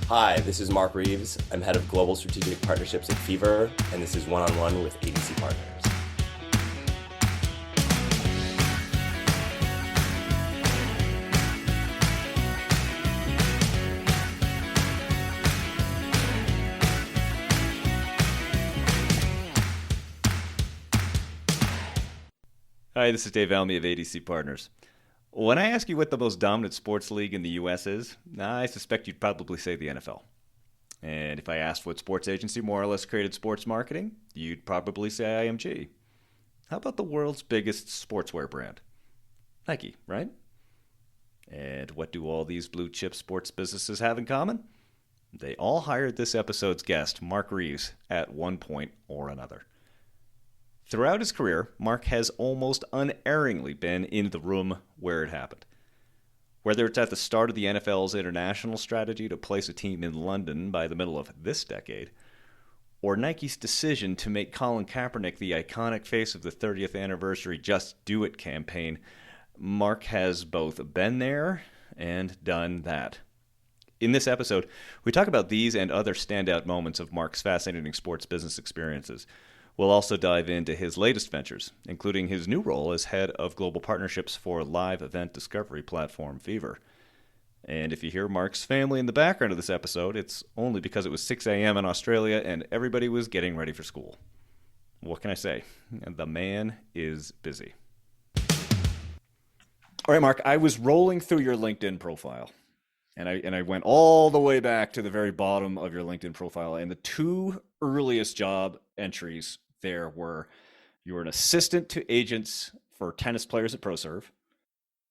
Hi, this is Marc Reeves. I'm head of Global Strategic Partnerships at Fever, and this is One-on-One with ADC Partners. Hi, this is Dave Elmy of ADC Partners. When I ask you what the most dominant sports league in the U.S. is, I suspect you'd probably say the NFL. And if I asked what sports agency more or less created sports marketing, you'd probably say IMG. How about the world's biggest sportswear brand? Nike, right? And what do all these blue chip sports businesses have in common? They all hired this episode's guest, Marc Reeves, at one point or another. Throughout his career, Marc has almost unerringly been in the room where it happened. Whether it's at the start of the NFL's international strategy to place a team in London by the middle of this decade, or Nike's decision to make Colin Kaepernick the iconic face of the 30th anniversary Just Do It campaign, Marc has both been there and done that. In this episode, we talk about these and other standout moments of Marc's fascinating sports business experiences. We'll also dive into his latest ventures, including his new role as head of global partnerships for live event discovery platform Fever. And if you hear Marc's family in the background of this episode, it's only because it was 6 a.m. in Australia and everybody was getting ready for school. What can I say? The man is busy. All right, Marc, I was rolling through your LinkedIn profile. And I went all the way back to the very bottom of your LinkedIn profile. And the two earliest job entries there were you were an assistant to agents for tennis players at ProServe,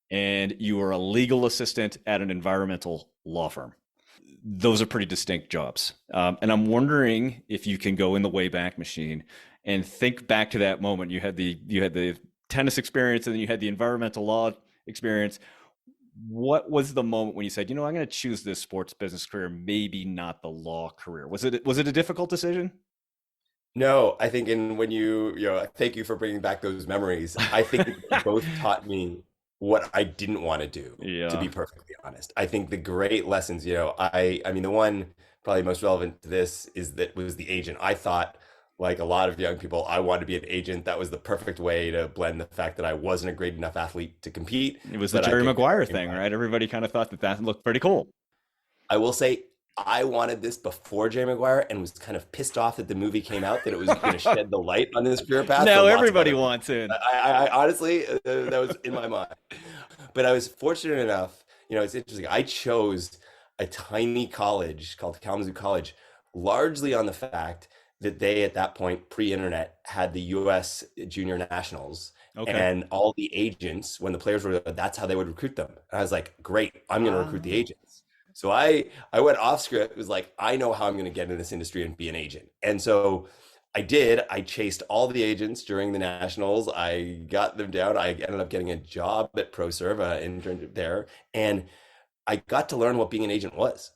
and you were a legal assistant at an environmental law firm. Those are pretty distinct jobs. And I'm wondering if you can go in the Wayback Machine and think back to that moment. You had the tennis experience and then you had the environmental law experience. What was the moment when you said, I'm going to choose this sports business career, maybe not the law career? Was it a difficult decision? No, I think thank you for bringing back those memories. I think they both taught me what I didn't want to do, to Yeah. be perfectly honest. I think the great lessons, I mean, the one probably most relevant to this was the agent. I thought, like a lot of young people, I wanted to be an agent. That was the perfect way to blend the fact that I wasn't a great enough athlete to compete. It was the Jerry Maguire thing, right? Everybody kind of thought that looked pretty cool. I will say I wanted this before Jerry Maguire and was kind of pissed off that the movie came out, that it was going to shed the light on this career path. Now everybody wants it. I honestly, that was in my mind. But I was fortunate enough, it's interesting. I chose a tiny college called Kalamazoo College, largely on the fact that they, at that point, pre-internet, had the U.S. Junior Nationals. Okay. And all the agents, when the players were, that's how they would recruit them. And I was like, great, I'm going to recruit the agents. So I went off script. It was like, I know how I'm going to get in this industry and be an agent. And so I did. I chased all the agents during the Nationals. I got them down. I ended up getting a job at ProServe, an internship there. And I got to learn what being an agent was.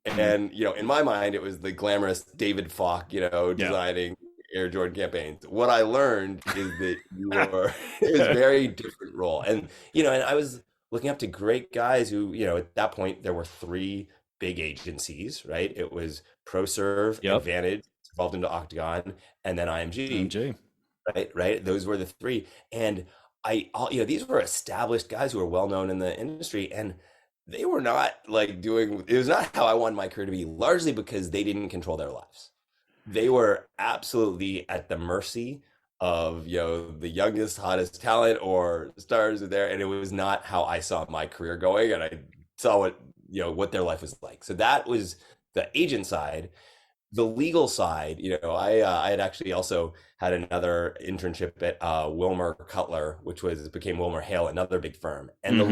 And, in my mind, it was the glamorous David Falk, designing Air Jordan campaigns. What I learned is that it was a very different role. And, and I was looking up to great guys who, at that point, there were three big agencies, right? It was ProServe, Advantage, evolved into Octagon, and then IMG. Right? Those were the three. And these were established guys who were well-known in the industry. And they were not it was not how I wanted my career to be, largely because they didn't control their lives. They were absolutely at the mercy of, the youngest, hottest talent or stars there. And it was not how I saw my career going. And I saw what their life was like. So that was the agent side. The legal side, I had actually also had another internship at Wilmer Cutler, which became Wilmer Hale, another big firm. And I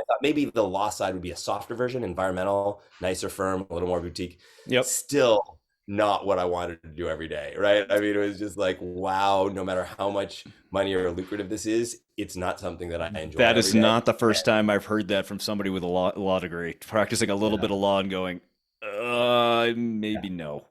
thought maybe the law side would be a softer version, environmental, nicer firm, a little more boutique. Still not what I wanted to do every day, right? I mean, it was just like, wow, no matter how much money or lucrative this is, it's not something that I enjoy. That is not the first time I've heard that from somebody with a law degree, practicing a little bit of law and going, maybe no.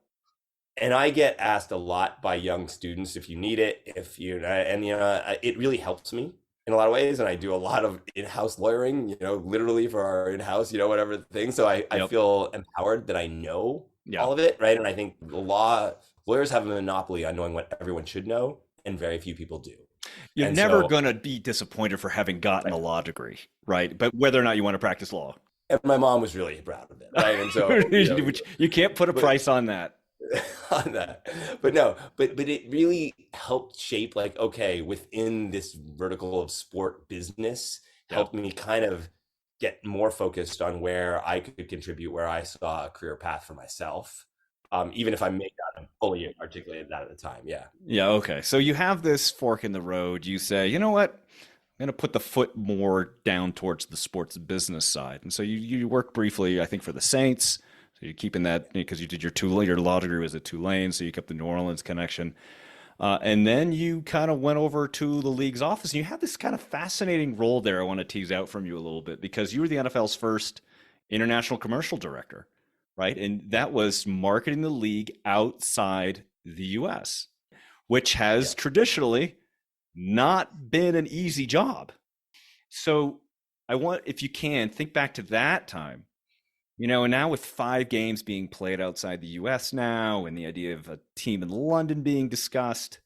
And I get asked a lot by young students if you need it, it really helps me. in a lot of ways, and I do a lot of in-house lawyering, literally for our in-house, whatever thing. So I Yep. feel empowered that I know Yeah. all of it, right? And I think lawyers have a monopoly on knowing what everyone should know, and very few people do. You're And never so, going to be disappointed for having gotten right. a law degree, right? But whether or not you want to practice law. And my mom was really proud of it, right? And so, Which you can't put a but price on that. on that. But no, but it really helped shape like, okay, within this vertical of sport business, Yeah. helped me kind of get more focused on where I could contribute, where I saw a career path for myself. Even if I may not have fully articulated that at the time. Yeah. Yeah, okay. So you have this fork in the road. You say, you know what? I'm going to put the foot more down towards the sports business side. And so you work briefly, I think, for the Saints. So you're keeping that because you did your law degree was at Tulane, so you kept the New Orleans connection. And then you kind of went over to the league's office, and you had this kind of fascinating role there. I want to tease out from you a little bit because you were the NFL's first international commercial director, right? And that was marketing the league outside the U.S., which has Yeah. traditionally not been an easy job. So I want, if you can, think back to that time. And now with 5 games being played outside the US now, and the idea of a team in London being discussed,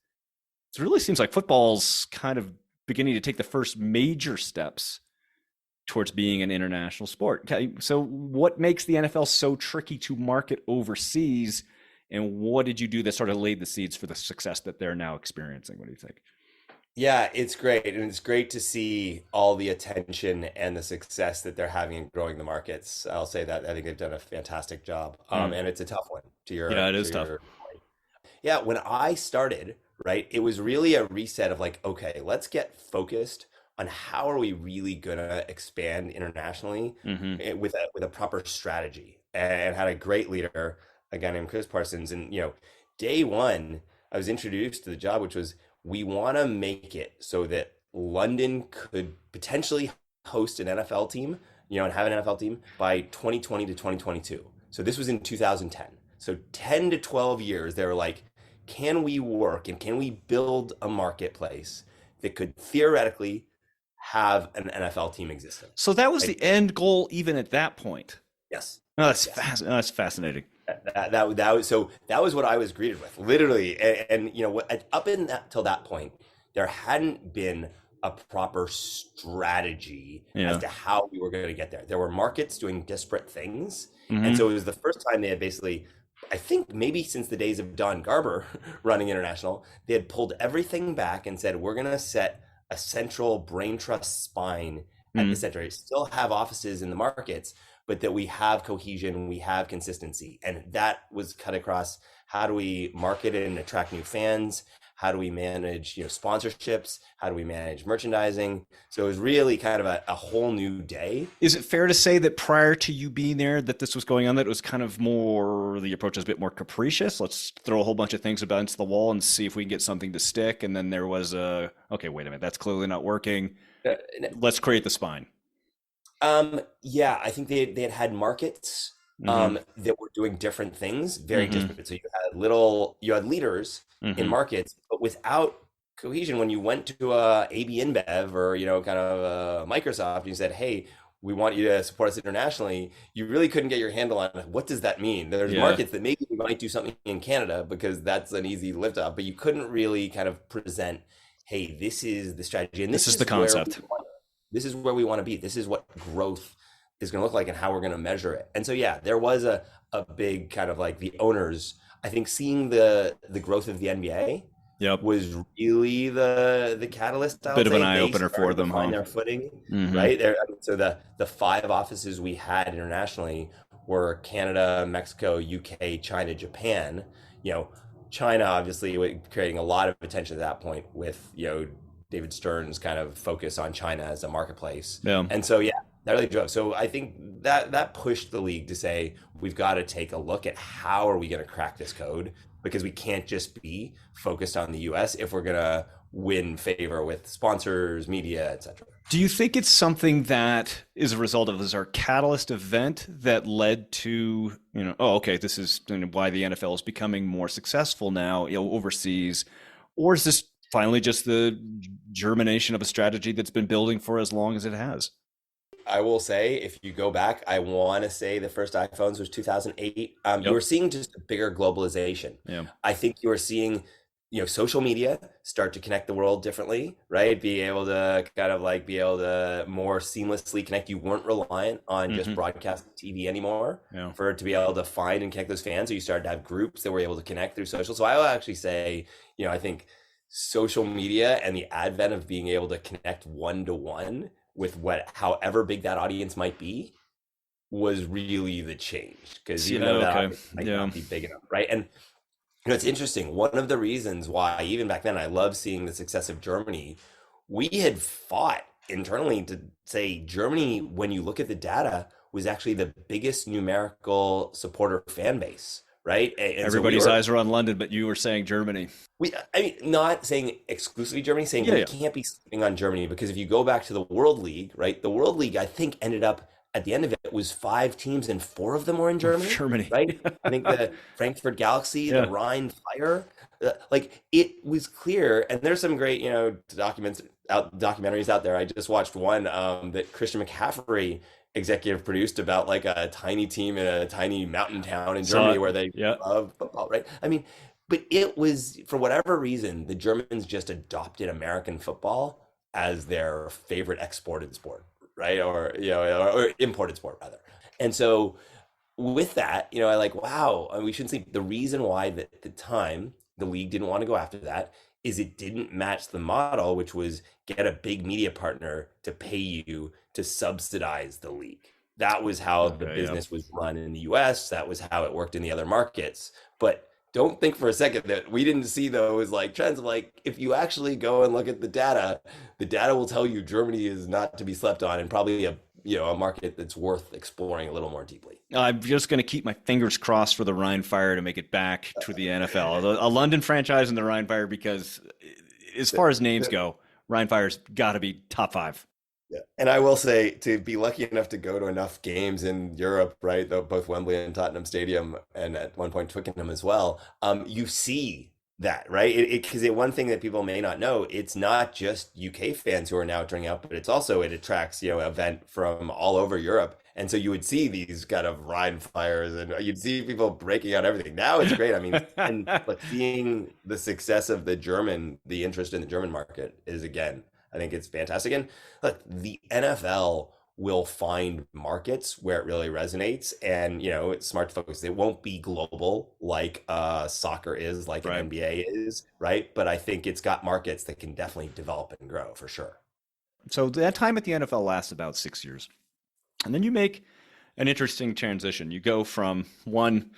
it really seems like football's kind of beginning to take the first major steps towards being an international sport. Okay, so what makes the NFL so tricky to market overseas? And what did you do that sort of laid the seeds for the success that they're now experiencing? What do you think? Yeah, it's great. And it's great to see all the attention and the success that they're having in growing the markets. I'll say that I think they've done a fantastic job. Mm. And it's a tough one to Yeah, your it is to tough. your Yeah, when I started, right, it was really a reset of like, okay, let's get focused on how are we really gonna expand internationally Hmm. with a proper strategy. And had a great leader, a guy named Chris Parsons. And day one, I was introduced to the job, which was we want to make it so that London could potentially host an NFL team, and have an NFL team by 2020 to 2022. So this was in 2010. So 10 to 12 years, they were like, can we work and can we build a marketplace that could theoretically have an NFL team existing? So that was Right? the end goal, even at that point. Yes. Oh, that's Yes. that's fascinating. That was what I was greeted with, literally. And what up in that till that point, there hadn't been a proper strategy as Yeah. to how we were going to get there. There were markets doing disparate things, and Hmm. so it was the first time they had basically, I think maybe since the days of Don Garber running international, they had pulled everything back and said we're going to set a central brain trust spine at the Mm. center. Still have offices in the markets, but that we have cohesion, we have consistency. And that was cut across how do we market it and attract new fans? How do we manage, sponsorships? How do we manage merchandising? So it was really kind of a whole new day. Is it fair to say that prior to you being there, that this was going on, that it was kind of more, the approach was a bit more capricious? Let's throw a whole bunch of things against the wall and see if we can get something to stick. And then there was okay, wait a minute, that's clearly not working. Uh, Let's create the spine. yeah, I think they had markets Hmm. that were doing different things, very Hmm. disparate. So you had leaders in Hmm. markets, but without cohesion. When you went to a AB InBev or kind of a Microsoft, and you said, "Hey, we want you to support us internationally," you really couldn't get your handle on what does that mean. There's Yeah, markets that maybe we might do something in Canada because that's an easy lift up, but you couldn't really kind of present, "Hey, this is the strategy, and this is the concept. this is where we want to be. This is what growth is going to look like and how we're going to measure it." And so, yeah, there was a big kind of like the owners, I think seeing the growth of the NBA Yep. was really the catalyst, I Bit would of an say. eye They opener for started to them, find huh? their footing, Hmm. right? There, I mean, so the 5 offices we had internationally were Canada, Mexico, UK, China, Japan. You know, China obviously creating a lot of attention at that point with, David Stern's kind of focus on China as a marketplace. Yeah. And so, yeah, that really drove. So I think that pushed the league to say, we've got to take a look at how are we going to crack this code, because we can't just be focused on the US if we're going to win favor with sponsors, media, etc. Do you think it's something that is a result of this our catalyst event that led to, oh, okay, this is why the NFL is becoming more successful now, overseas, or is this finally just the germination of a strategy that's been building for as long as it has. I will say, if you go back, I want to say the first iPhones was 2008. You Yep. were seeing just a bigger globalization. Yeah. I think you were seeing, social media start to connect the world differently, right? Be able to kind of like be able to more seamlessly connect. You weren't reliant on just Mm-hmm. broadcast TV anymore Yeah. for it to be able to find and connect those fans. So you started to have groups that were able to connect through social. So I will actually say, I think social media and the advent of being able to connect one to one with however big that audience might be was really the change, because See, even though that okay. audience might Yeah. not be big enough, right? And it's interesting, one of the reasons why even back then I love seeing the success of Germany, we had fought internally to say Germany, when you look at the data, was actually the biggest numerical supporter fan base, right? And so we Everybody's were eyes are on London, but you were saying Germany. I mean, not saying exclusively Germany, saying Yeah, we yeah. can't be sleeping on Germany, because if you go back to the World League, right? The World League, I think, ended up at the end of it was 5 teams and 4 of them were in Germany, Germany. right? I think the Frankfurt Galaxy, the Yeah. Rhine Fire, like it was clear. And there's some great, documentaries out there. I just watched one that Christian McCaffrey executive produced about like a tiny team in a tiny mountain town in Saw Germany it. where they Yeah. love football, right? I mean, but it was, for whatever reason, the Germans just adopted American football as their favorite exported sport, right? Or, or imported sport rather. And so with that, I like, wow, we shouldn't see the reason why at the time the league didn't want to go after that is it didn't match the model, which was get a big media partner to pay you to subsidize the league. That was how the Okay. Yeah. business was run in the US. That was how it worked in the other markets. But don't think for a second that we didn't see those like trends of like, if you actually go and look at the data will tell you Germany is not to be slept on, and probably a market that's worth exploring a little more deeply. I'm just going to keep my fingers crossed for the Rhine Fire to make it back to the NFL. A London franchise in the Rhine Fire, because as The- far as names the- go, Rhine Fire's got to be top five. Yeah. And I will say, to be lucky enough to go to enough games in Europe, right? Though both Wembley and Tottenham Stadium, and at one point Twickenham as well, you see that, right? Because one thing that people may not know, it's not just UK fans who are now turning out, but it's also, it attracts, event from all over Europe. And so you would see these kind of Rhine fires, and you'd see people breaking out everything. Now it's great. I mean, and like seeing the success of the interest in the German market is, again, I think it's fantastic. And look, the NFL will find markets where it really resonates, and it's smart to focus. It won't be global like soccer is, like an Right. NBA is, right? But I think it's got markets that can definitely develop and grow for sure. So that time at the NFL lasts about 6 years. And then you make an interesting transition. You go from one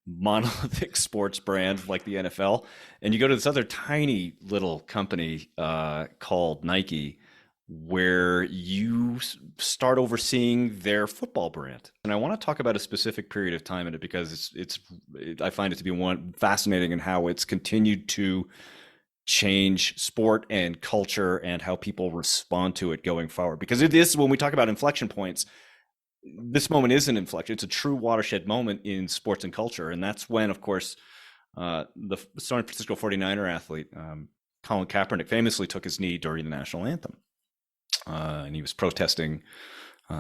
monolithic sports brand like the NFL, and you go to this other tiny little company called Nike, where you start overseeing their football brand. And I want to talk about a specific period of time in it, because I find it to be one fascinating in how it's continued to change sport and culture and how people respond to it going forward. Because it is, when we talk about inflection points, this moment is an inflection. It's a true watershed moment in sports and culture. And that's when, of course, the San Francisco 49er athlete, Colin Kaepernick, famously took his knee during the national anthem. And he was protesting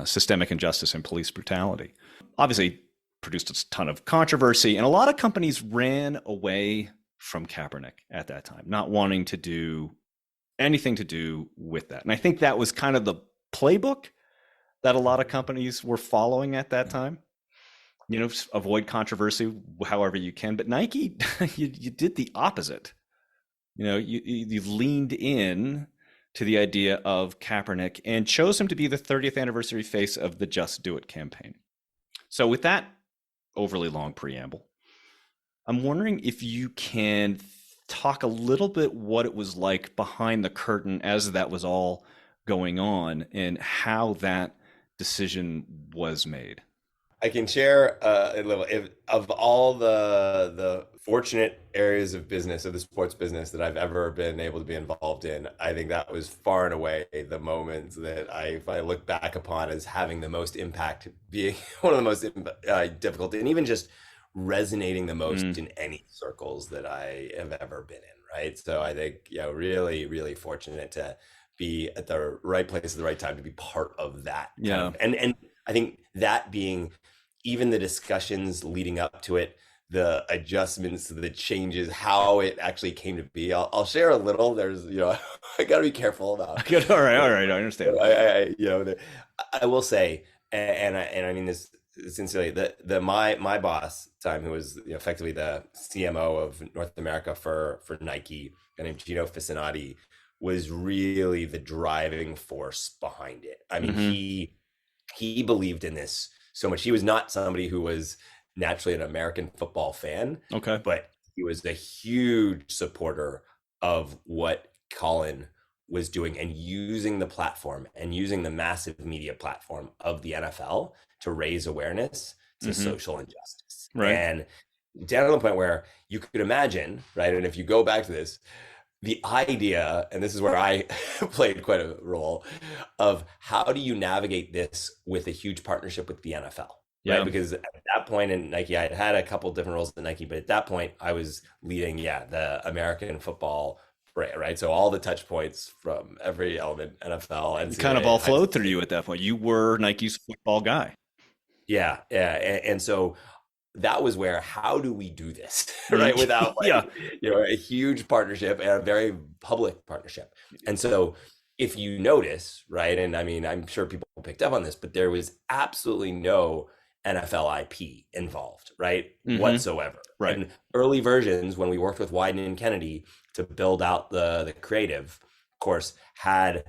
systemic injustice and police brutality. Obviously, produced a ton of controversy, and a lot of companies ran away from Kaepernick at that time, not wanting to do anything to do with that. And I think that was kind of the playbook that a lot of companies were following at that time. Avoid controversy however you can. But Nike, you did the opposite. You leaned in to the idea of Kaepernick and chose him to be the 30th anniversary face of the Just Do It campaign. So with that overly long preamble, I'm wondering if you can talk a little bit what it was like behind the curtain as that was all going on, and how that decision was made. I can share a little of all the fortunate areas of business, of the sports business, that I've ever been able to be involved in. I think that was far and away the moment that if I look back upon as having the most impact, being one of the most difficult, and even just resonating the most in any circles that I have ever been in, right? So I think, really, really fortunate to be at the right place at the right time to be part of that kind Yeah. of, and I think that being even the discussions leading up to it, the adjustments, the changes, how it actually came to be. I'll share a little. There's, I got to be careful about, Good. All right. you All right. I understand. I will say, and I mean this sincerely, my boss at the time, who was effectively the CMO of North America for Nike, a guy named Gino Fissinati, was really the driving force behind it. I mean, Hmm. he believed in this so much. He was not somebody who was naturally an American football fan, Okay. but he was a huge supporter of what Colin was doing and using the platform and using the massive media platform of the NFL to raise awareness to Hmm. social injustice. Right. And down to the point where you could imagine, right? And if you go back to this, the idea, and this is where I played quite a role, of how do you navigate this with a huge partnership with the NFL, right? Yeah. Because at that point in Nike, I had a couple different roles in Nike, but at that point, I was leading, the American football brand, right? So all the touch points from every element, NFL, It kind of NCAA, all high flowed through school. you at that point. You were Nike's football guy. Yeah, yeah, and so that was where, how do we do this, right, without Yeah. like, a huge partnership and a very public partnership. And so if you notice, right, and I mean, I'm sure people picked up on this, but there was absolutely no NFL IP involved, right, Hmm. whatsoever. Right. And early versions, when we worked with Wyden and Kennedy to build out the creative, of course, had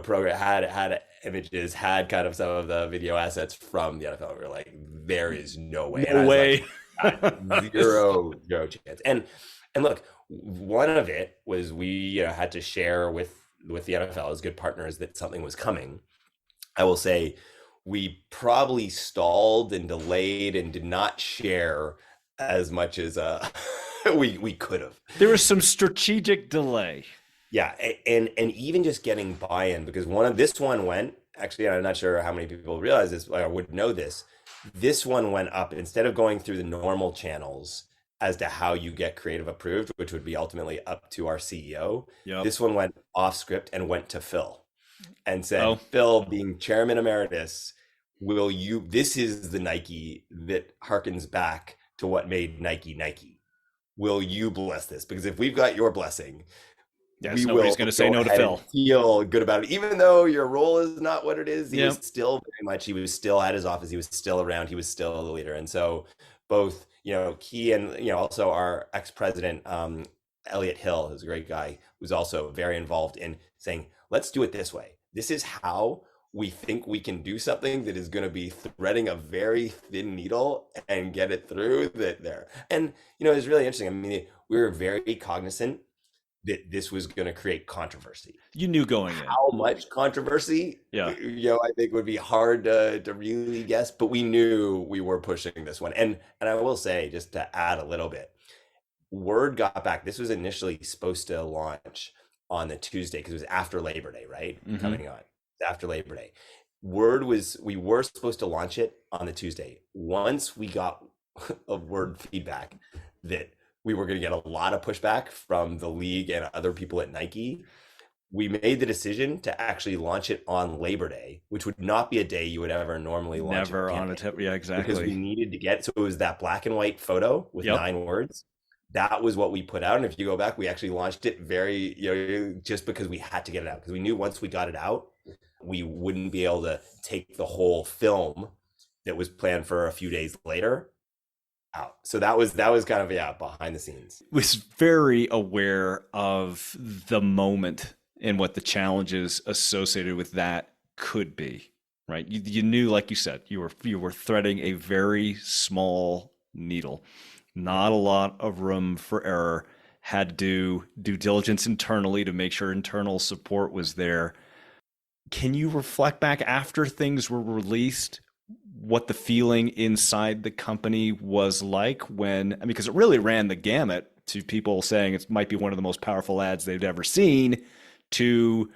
program had images, had kind of some of the video assets from the NFL. We were like, there is no way. And No I was like, way. zero chance. And look, one of it was we had to share with the NFL as good partners that something was coming. I will say we probably stalled and delayed and did not share as much as we could have. There was some strategic delay. Yeah, and even just getting buy-in, because this one went, actually, I'm not sure how many people realize this or would know this. This one went up instead of going through the normal channels as to how you get creative approved, which would be ultimately up to our CEO. Yep. This one went off script and went to Phil and said, Oh, Phil, being chairman emeritus, this is the Nike that harkens back to what made Nike Nike. Will you bless this? Because if we've got your blessing, yes. we Nobody's will going to say go no to ahead and Phil. feel good about it. Even though your role is not what it is, Yep. he was still at his office, he was still around, he was still the leader. And so both, Key and, also our ex-president, Elliot Hill, who's a great guy, was also very involved in saying, let's do it this way. This is how we think we can do something that is going to be threading a very thin needle and get it through that there. And, it's really interesting. I mean, we were very cognizant that this was going to create controversy. You knew going in. How much controversy, Yeah. I think would be hard to really guess, but we knew we were pushing this one. And I will say, just to add a little bit, word got back. This was initially supposed to launch on the Tuesday because it was after Labor Day, right? Hmm. Coming on after Labor Day. Word was we were supposed to launch it on the Tuesday. Once we got a word feedback that we were going to get a lot of pushback from the league and other people at Nike, we made the decision to actually launch it on Labor Day, which would not be a day you would ever normally launch Never a on a campaign, Yeah, because we exactly. needed to get, so it was that black and white photo with Yep. 9 words. That was what we put out. And if you go back, we actually launched it very, just because we had to get it out, because we knew once we got it out, we wouldn't be able to take the whole film that was planned for a few days later out. So that was kind of, behind the scenes. Was very aware of the moment and what the challenges associated with that could be. Right. You knew, like you said, you were threading a very small needle. Not a lot of room for error. Had to do due diligence internally to make sure internal support was there. Can you reflect back after things were released, what the feeling inside the company was like when, I mean, because it really ran the gamut to people saying it might be one of the most powerful ads they've ever seen, to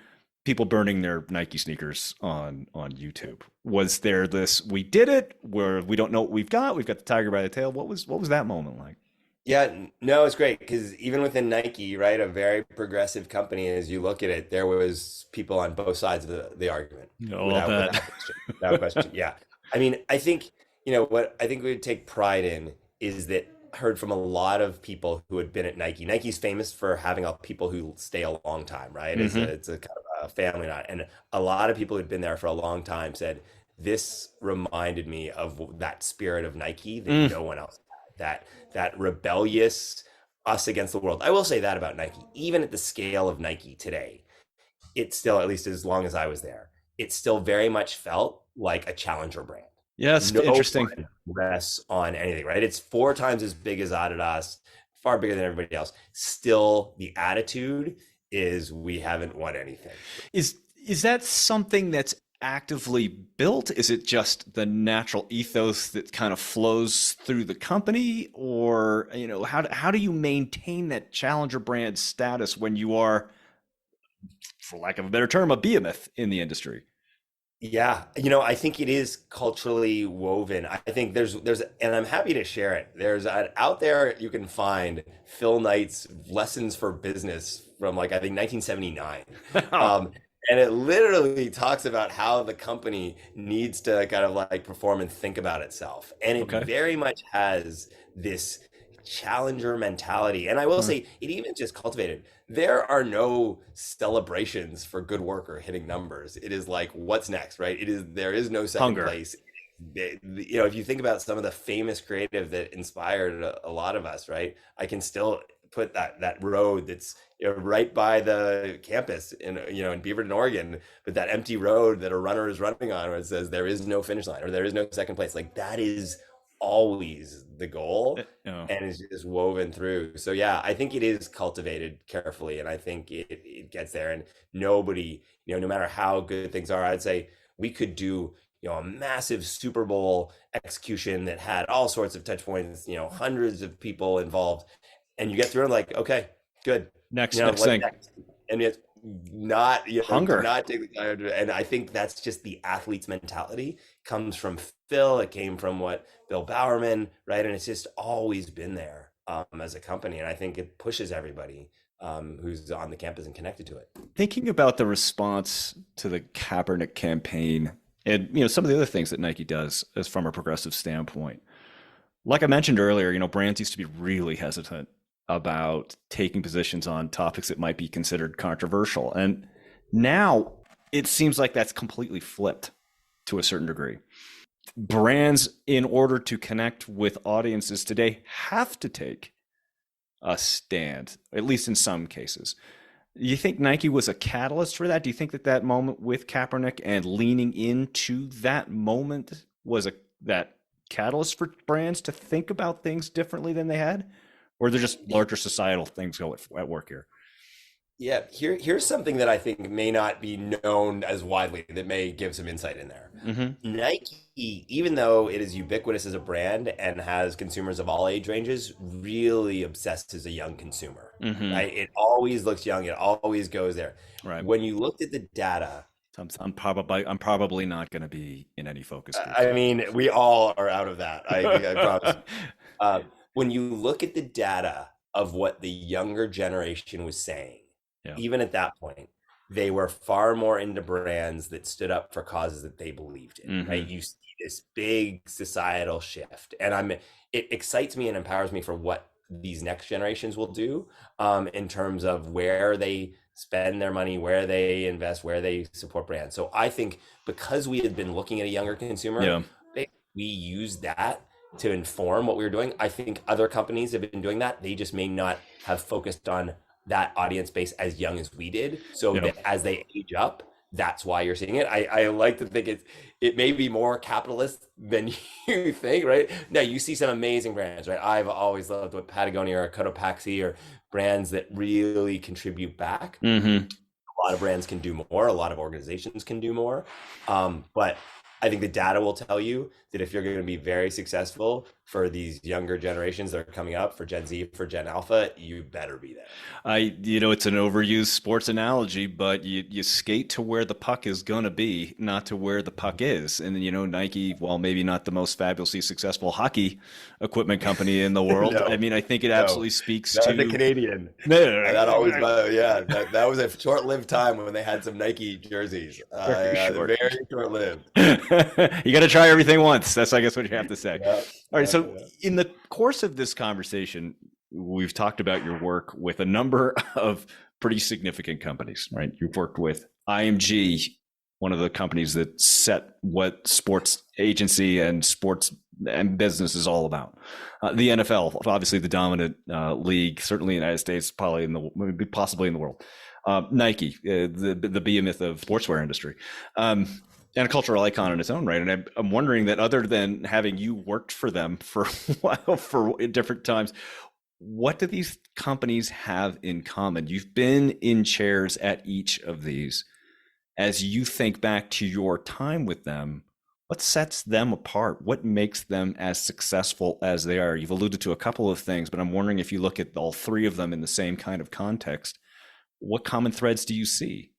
people burning their Nike sneakers on YouTube. Was there this, we did it, where we don't know what we've got the tiger by the tail? What was that moment like? Yeah, no, it's great because even within Nike, right, a very progressive company, as you look at it, there was people on both sides of the argument, Oh, I'll bet. without question, without question. Yeah, I mean, I think what I think we would take pride in is that I heard from a lot of people who had been at Nike. Nike's famous for having people who stay a long time, right? Hmm. It's a kind of a family knot, and a lot of people who'd been there for a long time said this reminded me of that spirit of Nike that Mm. no one else had. That rebellious us against the world. I will say that about Nike. Even at the scale of Nike today, it still, at least as long as I was there, it still very much felt like a challenger brand. Yes, No interesting. one rests on anything, right? It's 4 times as big as Adidas, far bigger than everybody else. Still, the attitude is we haven't won anything. Is that something that's actively built? Is it just the natural ethos that kind of flows through the company, or how do you maintain that challenger brand status when you are, for lack of a better term, a behemoth in the industry? Yeah, I think it is culturally woven. I think and I'm happy to share it. Out there you can find Phil Knight's Lessons for Business from like I think 1979, Oh, um, and it literally talks about how the company needs to kind of like perform and think about itself, and it okay. very much has this challenger mentality. And I will Huh. say, it even just cultivated. There are no celebrations for good work or hitting numbers. It is like, what's next, right? There is no second Hunger. place. If you think about some of the famous creative that inspired a lot of us, right? I can still put that road that's right by the campus in Beaverton, Oregon, but that empty road that a runner is running on where it says there is no finish line or there is no second place. Like that is always the goal Oh. and is just woven through. So yeah, I think it is cultivated carefully, and I think it gets there. And nobody, no matter how good things are, I'd say we could do a massive Super Bowl execution that had all sorts of touch points, hundreds of people involved, and you get through and like, okay, good, Next what's thing. next? And it's not, do Hunger. not take the time and I think that's just the athlete's mentality comes from Phil. It came from what Bill Bowerman, right? And it's just always been there as a company. And I think it pushes everybody who's on the campus and connected to it. Thinking about the response to the Kaepernick campaign and some of the other things that Nike does as from a progressive standpoint. Like I mentioned earlier, brands used to be really hesitant about taking positions on topics that might be considered controversial. And now it seems like that's completely flipped to a certain degree. Brands, in order to connect with audiences today, have to take a stand, at least in some cases. Do you think Nike was a catalyst for that? Do you think that moment with Kaepernick and leaning into that moment was that catalyst for brands to think about things differently than they had? Or are there just larger societal things go at work here? Yeah, here's something that I think may not be known as widely that may give some insight in there. Mm-hmm. Nike, even though it is ubiquitous as a brand and has consumers of all age ranges, really obsesses a young consumer, Mm-hmm. right? It always looks young, it always goes there. Right. When you looked at the data, I'm probably not going to be in any focus groups. I mean, we all are out of that. I promise. When you look at the data of what the younger generation was saying, Yeah. even at that point, they were far more into brands that stood up for causes that they believed in, Mm-hmm. right? You see this big societal shift, and it excites me and empowers me for what these next generations will do in terms of where they spend their money, where they invest, where they support brands. So I think because we had been looking at a younger consumer, Yeah. we use that to inform what we were doing. I think other companies have been doing that. They just may not have focused on that audience base as young as we did. So Yeah. that as they age up, that's why you're seeing it. I like to think it may be more capitalist than you think, right? Now you see some amazing brands, right? I've always loved what Patagonia or Cotopaxi or brands that really contribute back. Mm-hmm. A lot of brands can do more. A lot of organizations can do more. But I think the data will tell you that if you're going to be very successful for these younger generations that are coming up, for Gen Z, for Gen Alpha, you better be there. It's an overused sports analogy, but you skate to where the puck is going to be, not to where the puck is. And, Nike, while maybe not the most fabulously successful hockey equipment company in the world, I No, mean, I think it no, absolutely speaks not the to. Canadian. That always, yeah, that was a short-lived time when they had some Nike jerseys. Very Yeah, short. very short-lived. You got to try everything once. That's, I guess, what you have to say. Yeah, All right. yeah, So, yeah. in the course of this conversation, we've talked about your work with a number of pretty significant companies, right? You've worked with IMG, one of the companies that set what sports agency and sports and business is all about. The NFL, obviously the dominant league, certainly in the United States, probably possibly in the world. Nike, the behemoth of sportswear industry. And a cultural icon in its own right. And I'm wondering that other than having you worked for them for a while, for different times, what do these companies have in common? You've been in chairs at each of these. As you think back to your time with them, what sets them apart? What makes them as successful as they are? You've alluded to a couple of things, but I'm wondering if you look at all three of them in the same kind of context, what common threads do you see?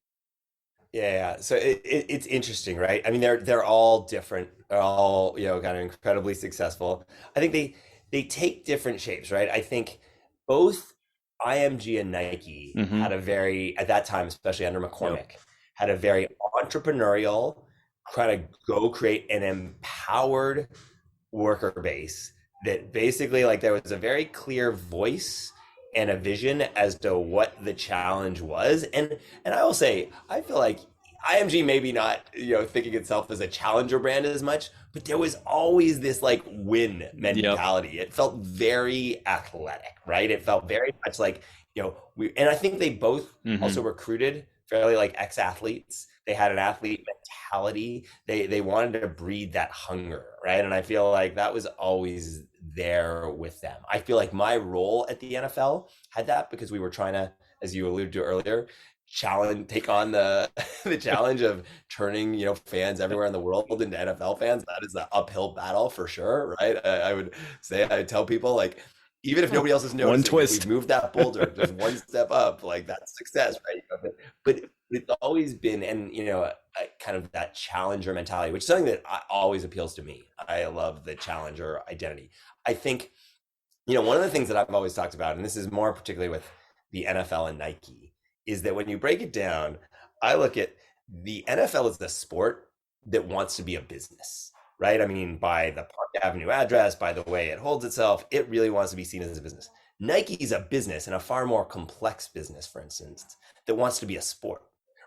Yeah. So it's interesting, right? I mean, they're all different. They're all, kind of incredibly successful. I think they take different shapes, right? I think both IMG and Nike had Mm-hmm. a very, at that time, especially under Yep. McCormick, had a very entrepreneurial kind of go create an empowered worker base that basically like there was a very clear voice and a vision as to what the challenge was. And I will say, I feel like IMG maybe not, thinking itself as a challenger brand as much, but there was always this like win Yep. mentality. It felt very athletic, right? It felt very much like, and I think they both also Mm-hmm. recruited fairly like ex-athletes. They had an athlete mentality. They wanted to breed that hunger, right? And I feel like that was always there with them. I feel like my role at the NFL had that because we were trying to, as you alluded to earlier, take on the the challenge of turning fans everywhere in the world into NFL fans. That is an uphill battle for sure, right? I would say, I tell people like, even if nobody else is One noticing, if we've twist. moved that boulder just one step up, like that's success, right? But it's always been, and kind of that challenger mentality, which is something that always appeals to me. I love the challenger identity. I think, one of the things that I've always talked about, and this is more particularly with the NFL and Nike, is that when you break it down, I look at the NFL as the sport that wants to be a business, right? I mean, by the Park Avenue address, by the way it holds itself, it really wants to be seen as a business. Nike's a business, and a far more complex business, for instance, that wants to be a sport,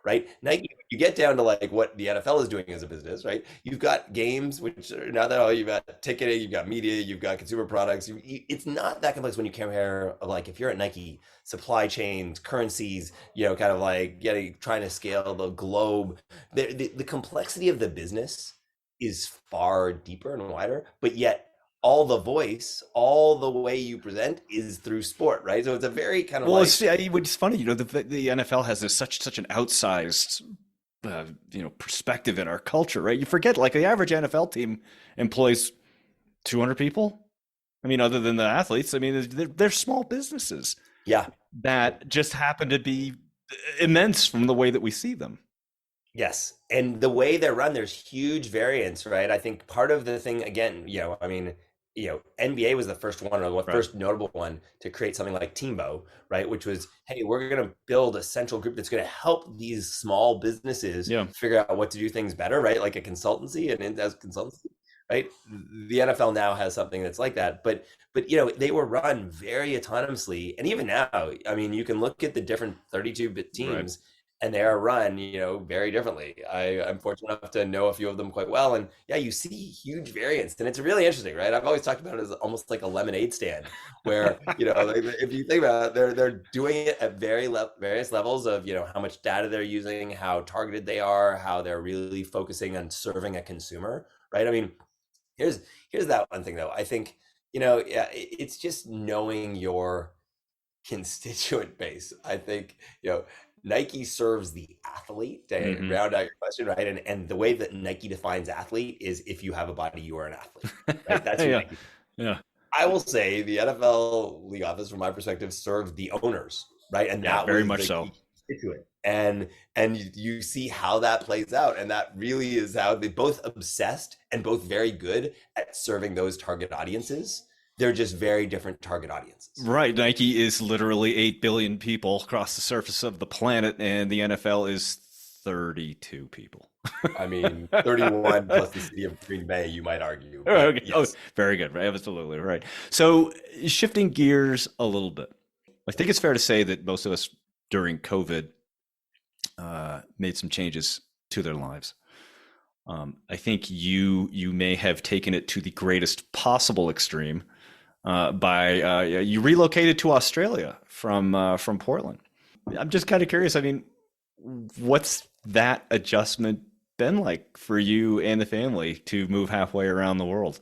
right? Nike, you get down to like what the NFL is doing as a business, right? You've got games, which are not that all. You've got ticketing, you've got media, you've got consumer products. It's not that complex when you compare, like if you're at Nike, supply chains, currencies, kind of like trying to scale the globe. The complexity of the business is far deeper and wider, but yet all the voice, all the way you present is through sport, right? So it's a very kind of Well, like, it's funny, the NFL has such an outsized, perspective in our culture, right? You forget, like the average NFL team employs 200 people. I mean, other than the athletes, I mean, they're small businesses yeah. that just happen to be immense from the way that we see them. Yes. And the way they're run, there's huge variance, right? I think part of the thing, again, I mean, NBA was the first one, or the Right. first notable one to create something like Teambo, right? Which was, hey, we're going to build a central group that's going to help these small businesses Yeah. figure out what to do things better, right? Like a consultancy and as consultancy, right? The NFL now has something that's like that, but they were run very autonomously, and even now, I mean, you can look at the different 32-bit Right. teams and they are run, very differently. I'm fortunate enough to know a few of them quite well, and yeah, you see huge variance, and it's really interesting, right? I've always talked about it as almost like a lemonade stand, where like, if you think about it, they're doing it at various levels of how much data they're using, how targeted they are, how they're really focusing on serving a consumer, right? I mean, here's here's that one thing though. I think yeah, it's just knowing your constituent base. I think Nike serves the athlete, to Hmm. round out your question, right? And the way that Nike defines athlete is if you have a body, you are an athlete, right? That's who Yeah, Nike. yeah, I will say the NFL league office, from my perspective, served the owners, right? And yeah, that very was much the so. key constituent. And you see how that plays out, and that really is how they both obsessed and both very good at serving those target audiences. They're just very different target audiences. Right. Nike is literally 8 billion people across the surface of the planet, and the NFL is 32 people. I mean, 31 plus the city of Green Bay, you might argue, but Okay. Oh, yes. very good. Right. Absolutely right. So, shifting gears a little bit, I think it's fair to say that most of us during COVID made some changes to their lives. I think you may have taken it to the greatest possible extreme by you relocated to Australia from Portland. I'm just kind of curious. I mean, what's that adjustment been like for you and the family to move halfway around the world?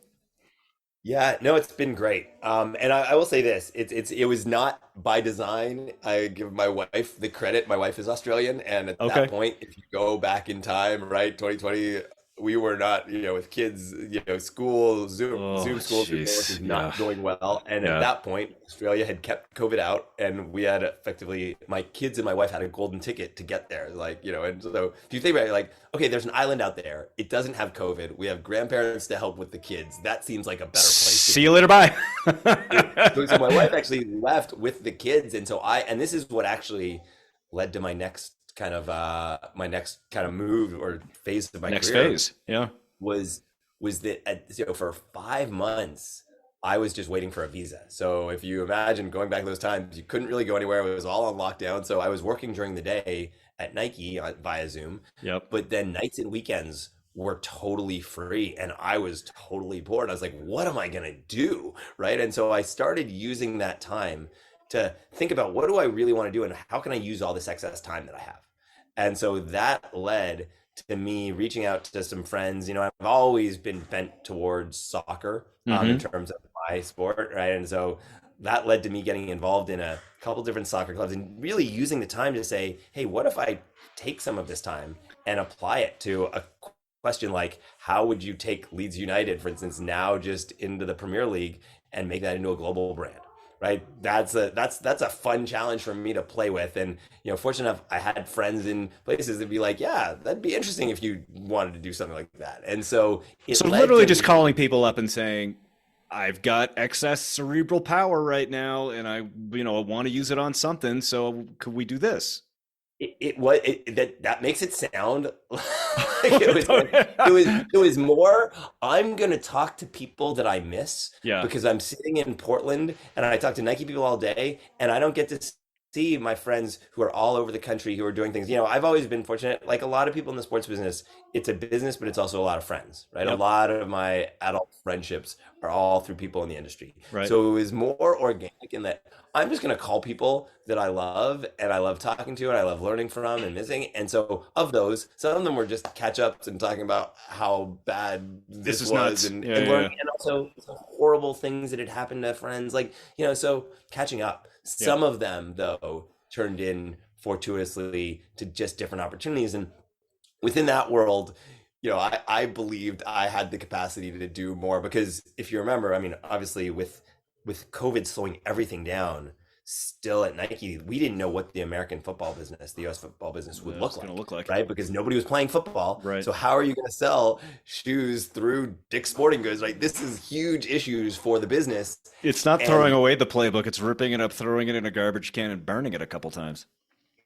Yeah, no, it's been great. And I will say this, it was not by design. I give my wife the credit. My wife is Australian, and at that Okay. point, if you go back in time, right, 2020, we were not, with kids, school, Zoom Oh, school, Zoom work jeez. was Yeah. not going well. And at Yeah. that point, Australia had kept COVID out, and we had effectively, my kids and my wife had a golden ticket to get there. Like, and so if you think about it, like, okay, there's an island out there. It doesn't have COVID. We have grandparents to help with the kids. That seems like a better place to See be. you later. Bye. So my wife actually left with the kids, and and this is what actually led to my next kind of move or phase of my Next career phase. Yeah. was that for 5 months I was just waiting for a visa. So if you imagine going back to those times, you couldn't really go anywhere. It was all on lockdown. So I was working during the day at Nike via Zoom, Yep. but then nights and weekends were totally free, and I was totally bored. I was like, what am I gonna do? Right. And so I started using that time to think about what do I really want to do and how can I use all this excess time that I have. And so that led to me reaching out to some friends. I've always been bent towards soccer in Hmm. terms of my sport, right? And so that led to me getting involved in a couple different soccer clubs and really using the time to say, hey, what if I take some of this time and apply it to a question like, how would you take Leeds United, for instance, now just into the Premier League and make that into a global brand? Right. That's a fun challenge for me to play with. And fortunate enough, I had friends in places that be like, yeah, that'd be interesting if you wanted to do something like that. And so it So led literally to just me. calling people up and saying, I've got excess cerebral power right now and I want to use it on something. So could we do this? That makes it sound like it was more. I'm gonna talk to people that I miss Yeah. because I'm sitting in Portland and I talk to Nike people all day, and I don't get to see my friends who are all over the country who are doing things. I've always been fortunate, like a lot of people in the sports business. It's a business, but it's also a lot of friends, right? A Yep. lot of my adult friendships are all through people in the industry. Right. So it was more organic in that I'm just going to call people that I love and I love talking to and I love learning from and missing. And so of those, some of them were just catch ups and talking about how bad This this is was nuts. and, Yeah. and Yeah. learning, and also some horrible things that had happened to friends. Like, so catching up. Yeah. Some of them, though, turned in fortuitously to just different opportunities. And within that world, I believed I had the capacity to do more because if you remember, I mean, obviously with COVID slowing everything down, still at Nike, we didn't know what the American football business, the US football business would That's look going to like, look like. right? Because nobody was playing football. Right. So how are you going to sell shoes through Dick's Sporting Goods, right? This is huge issues for the business. It's not throwing And away the playbook. It's ripping it up, throwing it in a garbage can, and burning it a couple times.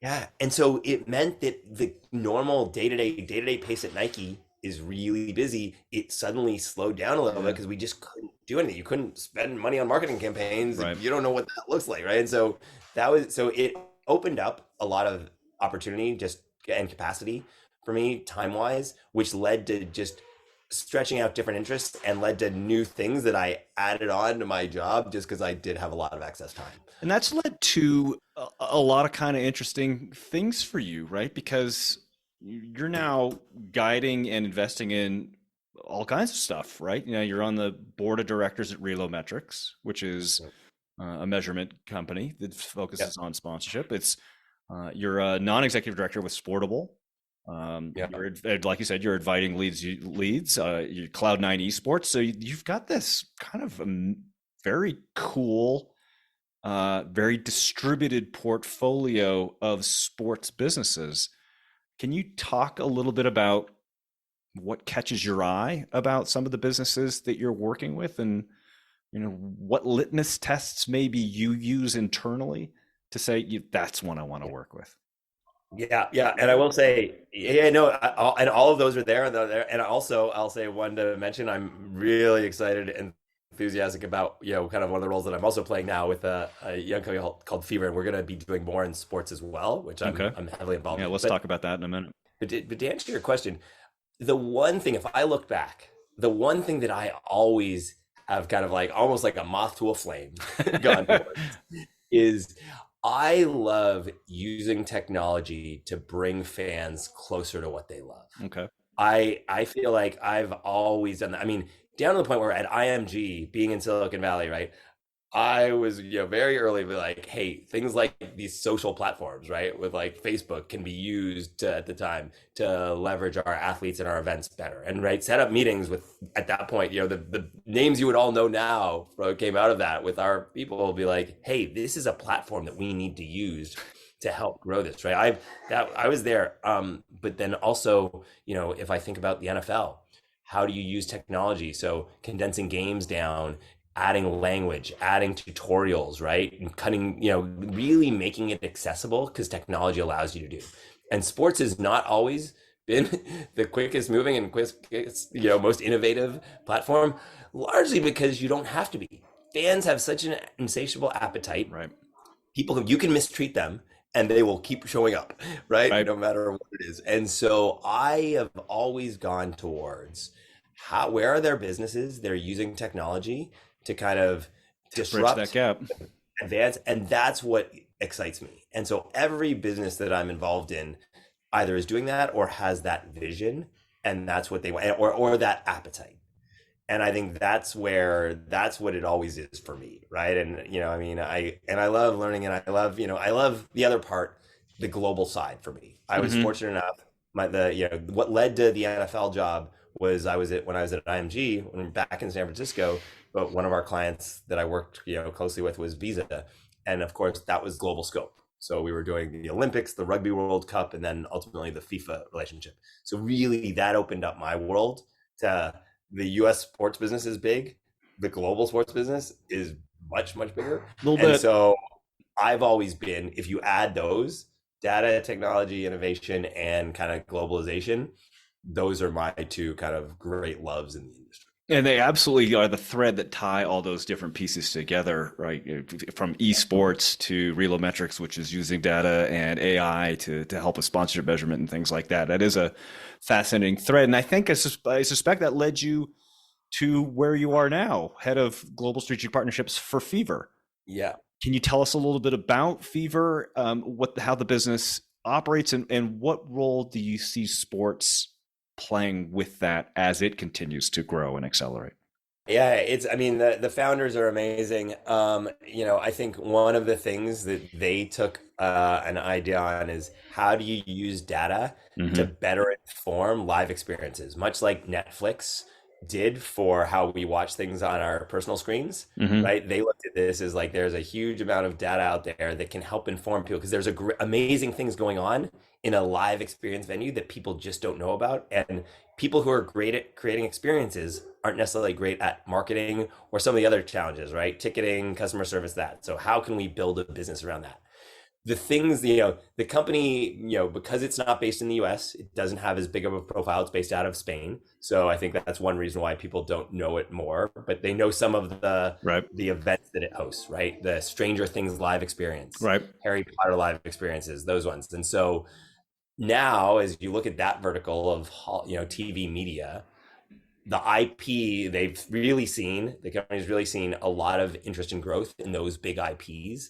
yeah, and so it meant that the normal day-to-day pace at Nike is really busy. It suddenly slowed down a little bit Yeah. because we just couldn't do anything. You couldn't spend money on marketing campaigns Right. if you don't know what that looks like, right? And so it opened up a lot of opportunity just and capacity for me time-wise, which led to just stretching out different interests and led to new things that I added on to my job just because I did have a lot of excess time. And that's led to a lot of kind of interesting things for you, right? Because you're now guiding and investing in all kinds of stuff, right? You're on the board of directors at Relometrics, which is a measurement company that Yep. focuses on sponsorship. It's You're a non-executive director with Sportable. Yeah. Like you said, you're inviting leads. You're Cloud9 Esports. So you've got this kind of very cool, very distributed portfolio of sports businesses. Can you talk a little bit about what catches your eye about some of the businesses that you're working with, and what litmus tests maybe you use internally to say that's one I want to work with? Yeah, yeah, and I will say, yeah, no, and all of those are there, and they're there. And also, I'll say one to mention. I'm really excited and enthusiastic about, kind of one of the roles that I'm also playing now with a young company called Fever, and we're going to be doing more in sports as well, which I'm Okay. I'm heavily involved Yeah, in. let's talk about that in a minute. But to answer your question, the one thing, if I look back, the one thing that I always have kind of like almost like a moth to a flame gone towards is I love using technology to bring fans closer to what they love. Okay. I feel like I've always done that. I mean, down to the point where at IMG, being in Silicon Valley, right? I was, very early to be like, hey, things like these social platforms, right, with like Facebook can be used at the time to leverage our athletes and our events better, and right, set up meetings with at that point, the names you would all know now came out of that with our people will be like, hey, this is a platform that we need to use to help grow this, right? I was there, but then also, if I think about the NFL, how do you use technology? So condensing games down, adding language, adding tutorials, right? And cutting, really making it accessible because technology allows you to do. And sports has not always been the quickest moving and quickest, most innovative platform, largely because you don't have to be. Fans have such an insatiable appetite. Right. People, you can mistreat them and they will keep showing up, right? Right. No matter what it is. And so I have always gone towards where are their businesses? They're using technology to kind of To bridge that disrupt, gap. advance, and that's what excites me. And so every business that I'm involved in either is doing that or has that vision, and that's what they want, or that appetite. And I think that's what it always is for me, right? And I mean, I love learning, and I love the other part, the global side for me. I was Hmm. fortunate enough. What led to the NFL job was when I was at IMG when back in San Francisco. But one of our clients that I worked closely with was Visa, and of course that was global scope. So we were doing the Olympics, the Rugby World Cup, and then ultimately the FIFA relationship. So really, that opened up my world to the U.S. sports business is big. The global sports business is much, much bigger. A little And bit. so I've always been, if you add those, data, technology, innovation, and kind of globalization, those are my two kind of great loves in the industry. And they absolutely are the thread that tie all those different pieces together, right? From esports to Relometrics, which is using data and AI to help with sponsorship measurement and things like that. That is a fascinating thread. And I think I suspect that led you to where you are now, head of global strategic partnerships for Fever. Yeah. Can you tell us a little bit about Fever, how the business operates, and what role do you see sports playing with that as it continues to grow and accelerate? Yeah, I mean, the founders are amazing. I think one of the things that they took an idea on is how do you use data to Hmm. better inform live experiences, much like Netflix did for how we watch things on our personal screens, Hmm. right? They looked at this as like there's a huge amount of data out there that can help inform people because there's amazing things going on in a live experience venue that people just don't know about. And people who are great at creating experiences aren't necessarily great at marketing or some of the other challenges, right? Ticketing, customer service, that. So how can we build a business around that? The things, the company, because it's not based in the US, it doesn't have as big of a profile. It's based out of Spain. So I think that's one reason why people don't know it more, but they know some of Right. the events that it hosts, right? The Stranger Things live experience, Right. Harry Potter live experiences, those ones. And so now as you look at that vertical of TV media, the IP the company's really seen a lot of interest and growth in those big IPs.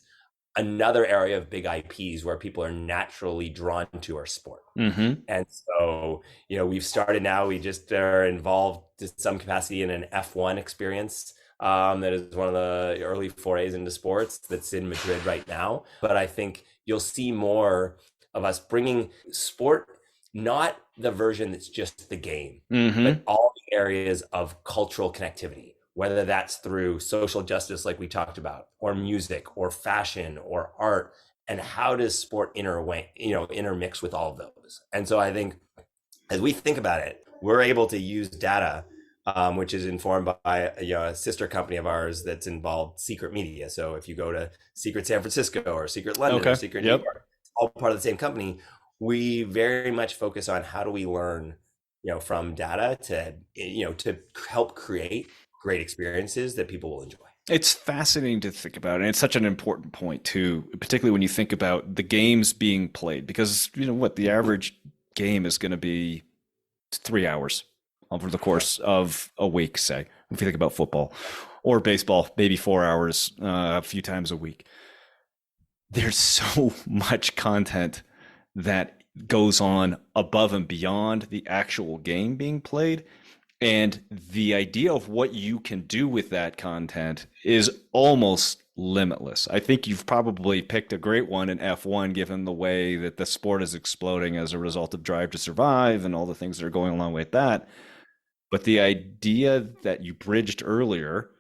Another area of big IPs where people are naturally drawn to our sport. Hmm. And so, we've started now, we just are involved to some capacity in an F1 experience that is one of the early forays into sports that's in Madrid right now. But I think you'll see more of us bringing sport, not the version that's just the game, Mm-hmm. but all the areas of cultural connectivity, whether that's through social justice, like we talked about, or music, or fashion, or art, and how does sport intermix with all of those. And so I think as we think about it, we're able to use data, which is informed by a sister company of ours that's involved Secret Media. So if you go to Secret San Francisco or Secret London or Okay. Secret New Yep. York, it's all part of the same company. We very much focus on how do we learn, from data to help create great experiences that people will enjoy. It's fascinating to think about, and it's such an important point too, particularly when you think about the games being played, because what the average game is going to be 3 hours over the course of a week, say, if you think about football or baseball, maybe 4 hours a few times a week. There's so much content that goes on above and beyond the actual game being played. And the idea of what you can do with that content is almost limitless. I think you've probably picked a great one in F1, given the way that the sport is exploding as a result of Drive to Survive and all the things that are going along with that. But the idea that you bridged earlier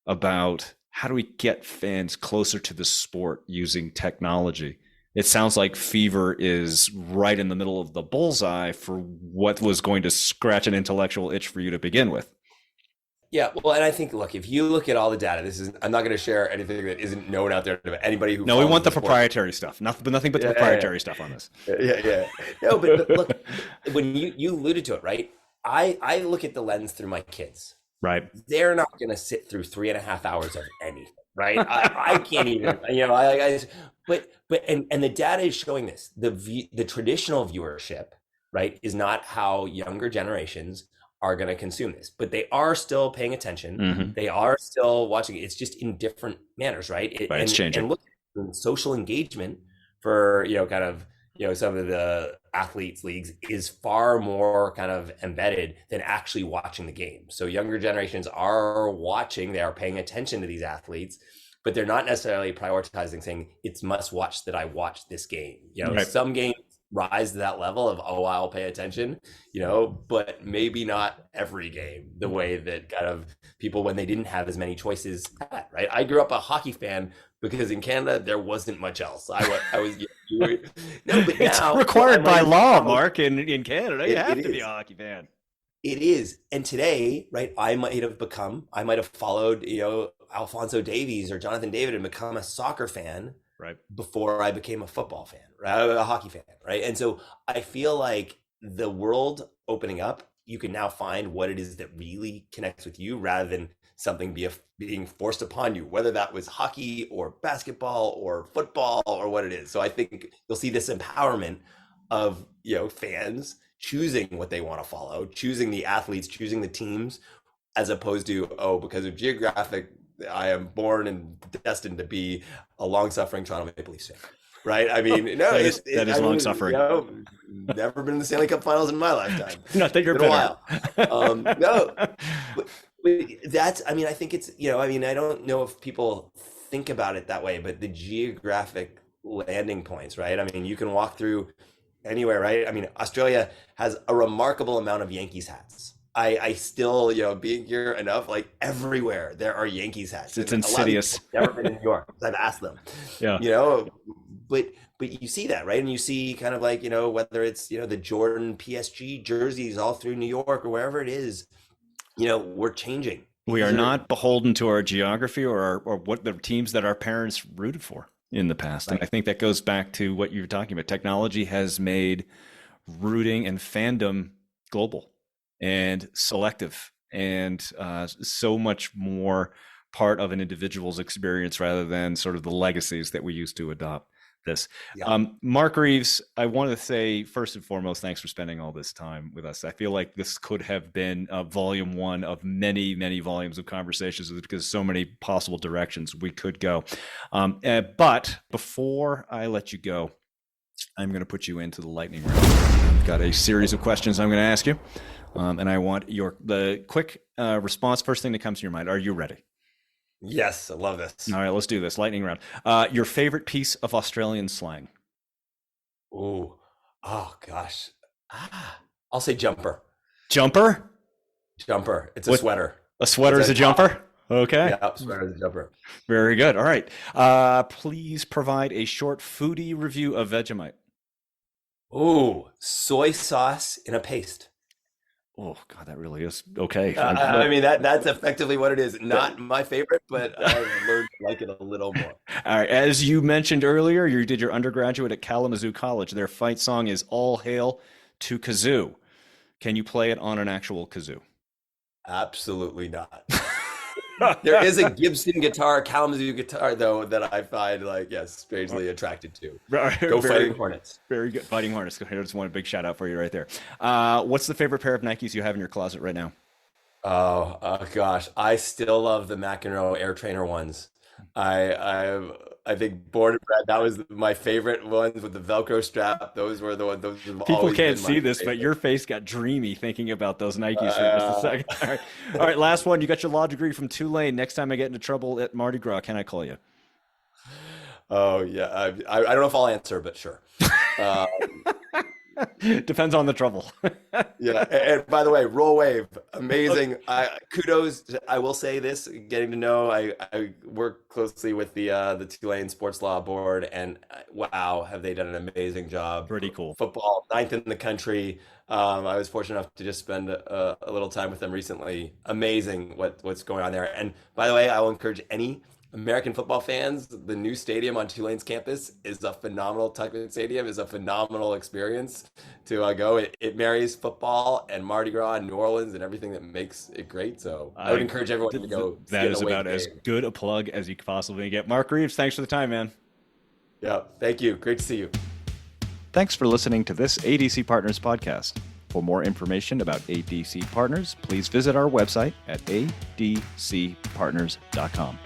about how do we get fans closer to the sport using technology? It sounds like Fever is right in the middle of the bullseye for what was going to scratch an intellectual itch for you to begin with. Yeah, well, and I think, look, if you look at all the data, I'm not going to share anything that isn't known out there to anybody who No, we want the sport. proprietary stuff. Nothing but the proprietary stuff on this. Yeah. No, but look, when you alluded to it, right? I look at the lens through my kids. Right. They're not going to sit through 3.5 hours of anything, right? I can't even, and the data is showing this. The traditional viewership, right, is not how younger generations are going to consume this, but they are still paying attention. Mm-hmm. They are still watching it. It's just in different manners, right? It's changing. And look, social engagement for, some of the athletes leagues is far more kind of embedded than actually watching the game. So younger generations are watching, they are paying attention to these athletes, but they're not necessarily prioritizing saying it's must watch that I watch this game. Right. Some games rise to that level of, oh, I'll pay attention, but maybe not every game the way that kind of people when they didn't have as many choices had, right? I grew up a hockey fan because in Canada there wasn't much else. I was no, but it's now required by law, Mark, in Canada. You have to be a hockey fan. It is. And today, right, I might have followed, Alphonso Davies or Jonathan David and become a soccer fan right before I became a football fan, right? A hockey fan, right? And so I feel like the world opening up, you can now find what it is that really connects with you rather than something being forced upon you, whether that was hockey or basketball or football or what it is. So I think you'll see this empowerment of, fans choosing what they want to follow, choosing the athletes, choosing the teams, as opposed to, because of geographic, I am born and destined to be a long-suffering Toronto Maple Leafs fan, right? I mean, no, that is long-suffering. Never been in the Stanley Cup Finals in my lifetime. Not that you're better. No, but that's. I mean, I think it's. I don't know if people think about it that way, but the geographic landing points, right? I mean, you can walk through anywhere, right? I mean, Australia has a remarkable amount of Yankees hats. I still, being here enough, like everywhere there are Yankees hats. It's insidious. Never been in New York. I've asked them. Yeah. But you see that, right? And you see kind of like, whether it's, the Jordan PSG jerseys all through New York or wherever it is, we're changing. We are not beholden to our geography or what the teams that our parents rooted for in the past. Right. And I think that goes back to what you were talking about. Technology has made rooting and fandom global and selective and so much more part of an individual's experience rather than sort of the legacies that we used to adopt this. Yeah. Marc Reeves, I want to say first and foremost, thanks for spending all this time with us. I feel like this could have been volume one of many, many volumes of conversations because so many possible directions we could go. But before I let you go, I'm going to put you into the lightning round. I've got a series of questions I'm going to ask you. And I want the quick response. First thing that comes to your mind. Are you ready? Yes, I love this. All right, let's do this. Lightning round. Your favorite piece of Australian slang? Ooh, oh gosh. I'll say jumper. Jumper? Jumper. It's a What? sweater. A sweater It's is a a top. jumper? Okay. Yeah, sweater is a jumper. Very good. All right. Please provide a short foodie review of Vegemite. Ooh, soy sauce in a paste. Oh, God, that really is okay. I mean that's effectively what it is. Not my favorite, but I've learned to like it a little more. All right. As you mentioned earlier, you did your undergraduate at Kalamazoo College. Their fight song is All Hail to Kazoo. Can you play it on an actual kazoo? Absolutely not. There is a Gibson guitar, Kalamazoo guitar, though, that I find like, yes, strangely attracted to. Go Very, Fighting Hornets. very good. Fighting Harness. I just want a big shout out for you right there. What's the favorite pair of Nikes you have in your closet right now? Oh gosh, I still love the McEnroe Air Trainer ones. I think Born and Bred, that was my favorite ones with the Velcro strap. Those were the ones. Those have People always can't been see my this, but favorite. your face got dreamy thinking about those Nikes for just a second. All right. All right, last one. You got your law degree from Tulane. Next time I get into trouble at Mardi Gras, can I call you? Oh yeah, I don't know if I'll answer, but sure. Uh, Depends on the trouble. Yeah, and by the way, Roll Wave, amazing. Kudos. I will say this: getting to know, I work closely with the Tulane Sports Law Board, and wow, have they done an amazing job? Pretty cool. Football, ninth in the country. I was fortunate enough to just spend a little time with them recently. Amazing what's going on there. And by the way, I will encourage any American football fans, the new stadium on Tulane's campus is a phenomenal. Tuckman Stadium is a phenomenal experience to go. It marries football and Mardi Gras and New Orleans and everything that makes it great. So I would encourage everyone to go see That an is away about as game. good a plug as you could possibly get. Marc Reeves, thanks for the time, man. Yeah, thank you. Great to see you. Thanks for listening to this ADC Partners podcast. For more information about ADC Partners, please visit our website at adcpartners.com.